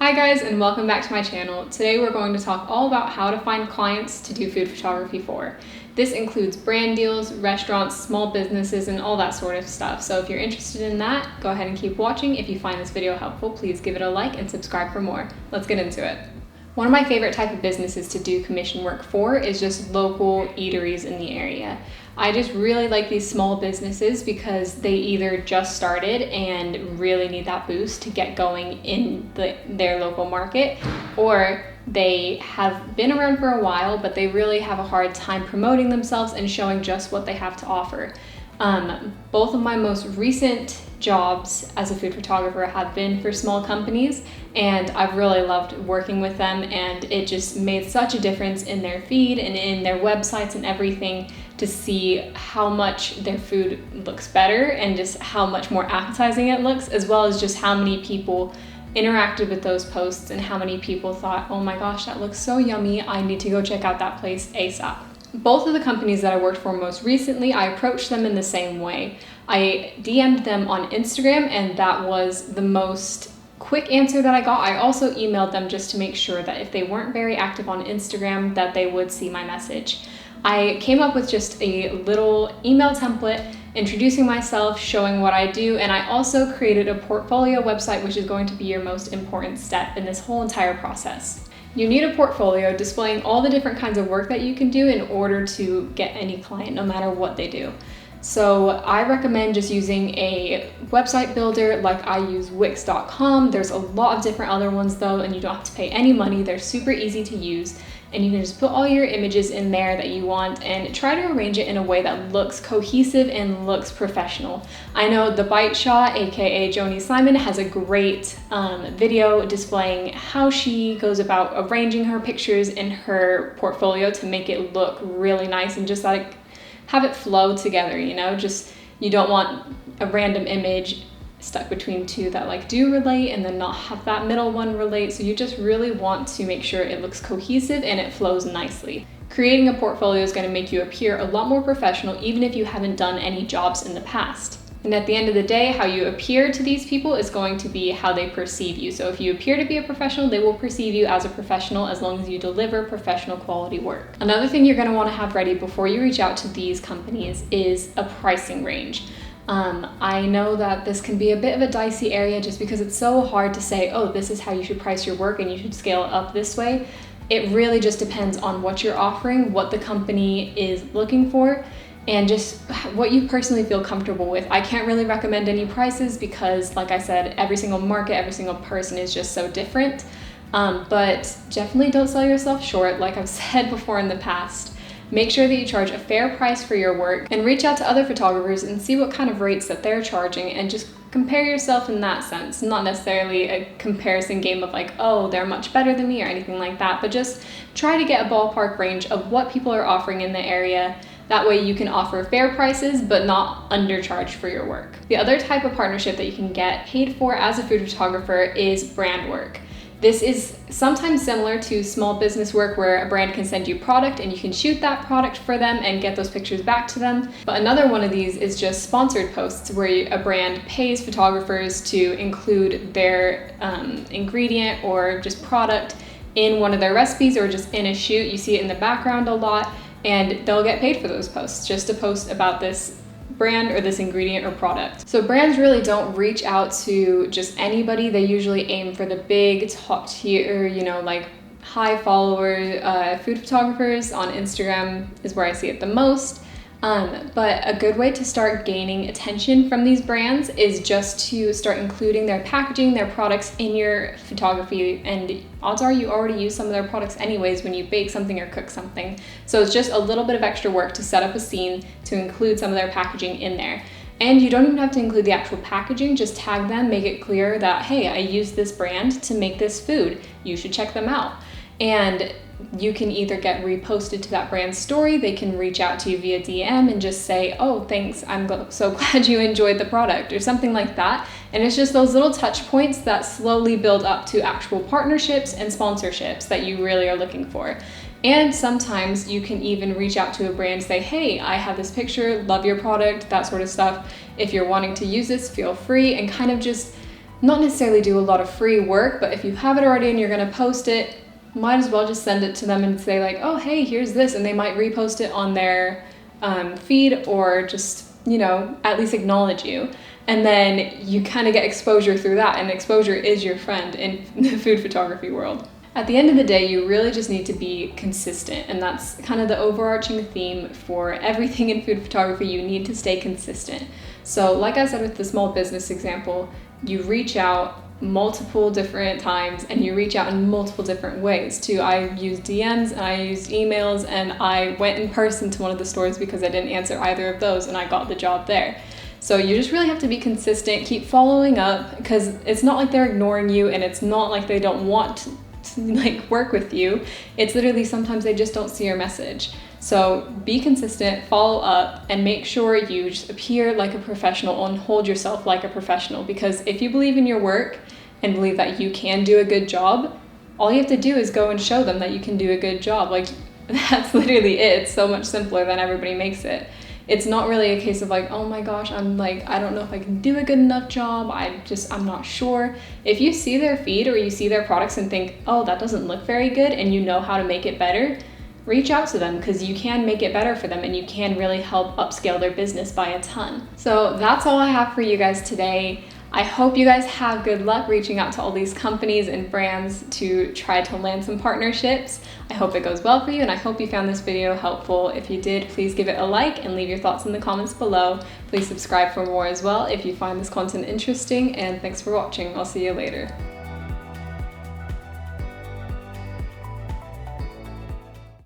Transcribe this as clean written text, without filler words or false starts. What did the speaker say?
Hi guys, and welcome back to my channel. Today we're going to talk all about how to find clients to do food photography for. This includes brand deals, restaurants, small businesses, and all that sort of stuff. So if you're interested in that, go ahead and keep watching. If you find this video helpful, please give it a like and subscribe for more. Let's get into it. One of my favorite type of businesses to do commission work for is just local eateries in the area. I just really like these small businesses because they either just started and really need that boost to get going in their local market, or they have been around for a while, but they really have a hard time promoting themselves and showing just what they have to offer. Both of my most recent jobs as a food photographer have been for small companies, and I've really loved working with them, and it just made such a difference in their feed and in their websites and everything to see how much their food looks better and just how much more appetizing it looks, as well as just how many people interacted with those posts and how many people thought, oh my gosh, that looks so yummy, I need to go check out that place ASAP. Both of the companies that I worked for most recently, I approached them in the same way. I DM'd them on Instagram, and that was the most quick answer that I got. I also emailed them just to make sure that if they weren't very active on Instagram, that they would see my message. I came up with just a little email template introducing myself, showing what I do, and I also created a portfolio website, which is going to be your most important step in this whole entire process. You need a portfolio displaying all the different kinds of work that you can do in order to get any client, no matter what they do. So I recommend just using a website builder like I use Wix.com. There's a lot of different other ones though, and you don't have to pay any money. They're super easy to use, and you can just put all your images in there that you want and try to arrange it in a way that looks cohesive and looks professional. I know The Bite Shot, aka Joni Simon, has a great video displaying how she goes about arranging her pictures in her portfolio to make it look really nice and just like have it flow together, you know? Just, you don't want a random image stuck between two that like do relate and then not have that middle one relate. So you just really want to make sure it looks cohesive and it flows nicely. Creating a portfolio is going to make you appear a lot more professional, even if you haven't done any jobs in the past. And at the end of the day, how you appear to these people is going to be how they perceive you. So if you appear to be a professional, they will perceive you as a professional as long as you deliver professional quality work. Another thing you're going to want to have ready before you reach out to these companies is a pricing range. I know that this can be a bit of a dicey area just because it's so hard to say, oh, this is how you should price your work and you should scale it up this way. It really just depends on what you're offering, what the company is looking for, and just what you personally feel comfortable with. I can't really recommend any prices because, like I said, every single market, every single person is just so different. But definitely don't sell yourself short, like I've said before in the past. Make sure that you charge a fair price for your work and reach out to other photographers and see what kind of rates that they're charging and just compare yourself in that sense. Not necessarily a comparison game of like, oh, they're much better than me or anything like that, but just try to get a ballpark range of what people are offering in the area. That way you can offer fair prices but not undercharge for your work. The other type of partnership that you can get paid for as a food photographer is brand work. This is sometimes similar to small business work where a brand can send you product and you can shoot that product for them and get those pictures back to them. But another one of these is just sponsored posts where a brand pays photographers to include their ingredient or just product in one of their recipes or just in a shoot. You see it in the background a lot, and they'll get paid for those posts just to post about this brand or this ingredient or product. So brands really don't reach out to just anybody. They usually aim for the big top tier, you know, like high follower food photographers. On Instagram is where I see it the most. But a good way to start gaining attention from these brands is just to start including their packaging, their products in your photography, and odds are you already use some of their products anyways when you bake something or cook something. So it's just a little bit of extra work to set up a scene to include some of their packaging in there. And you don't even have to include the actual packaging, just tag them, make it clear that, hey, I use this brand to make this food. You should check them out. And you can either get reposted to that brand's story, they can reach out to you via DM and just say, oh, thanks, I'm so glad you enjoyed the product, or something like that. And it's just those little touch points that slowly build up to actual partnerships and sponsorships that you really are looking for. And sometimes you can even reach out to a brand and say, hey, I have this picture, love your product, that sort of stuff. If you're wanting to use this, feel free, and kind of just not necessarily do a lot of free work, but if you have it already and you're going to post it, might as well just send it to them and say like, oh, hey, here's this. And they might repost it on their feed, or just, you know, at least acknowledge you. And then you kind of get exposure through that. And exposure is your friend in the food photography world. At the end of the day, you really just need to be consistent. And that's kind of the overarching theme for everything in food photography. You need to stay consistent. So like I said with the small business example, you reach out multiple different times and you reach out in multiple different ways too. I used DMs and I used emails, and I went in person to one of the stores because I didn't answer either of those, and I got the job there. So you just really have to be consistent, keep following up, because it's not like they're ignoring you, and it's not like they don't want to like work with you. It's literally sometimes they just don't see your message. So be consistent, follow up, and make sure you just appear like a professional and hold yourself like a professional. Because if you believe in your work and believe that you can do a good job, all you have to do is go and show them that you can do a good job. Like, that's literally it. It's so much simpler than everybody makes it. It's not really a case of like, oh my gosh, I don't know if I can do a good enough job. I'm not sure. If you see their feed or you see their products and think, oh, that doesn't look very good, and you know how to make it better, reach out to them, because you can make it better for them and you can really help upscale their business by a ton. So that's all I have for you guys today. I hope you guys have good luck reaching out to all these companies and brands to try to land some partnerships. I hope it goes well for you, and I hope you found this video helpful. If you did, please give it a like and leave your thoughts in the comments below. Please subscribe for more as well if you find this content interesting, and thanks for watching. I'll see you later.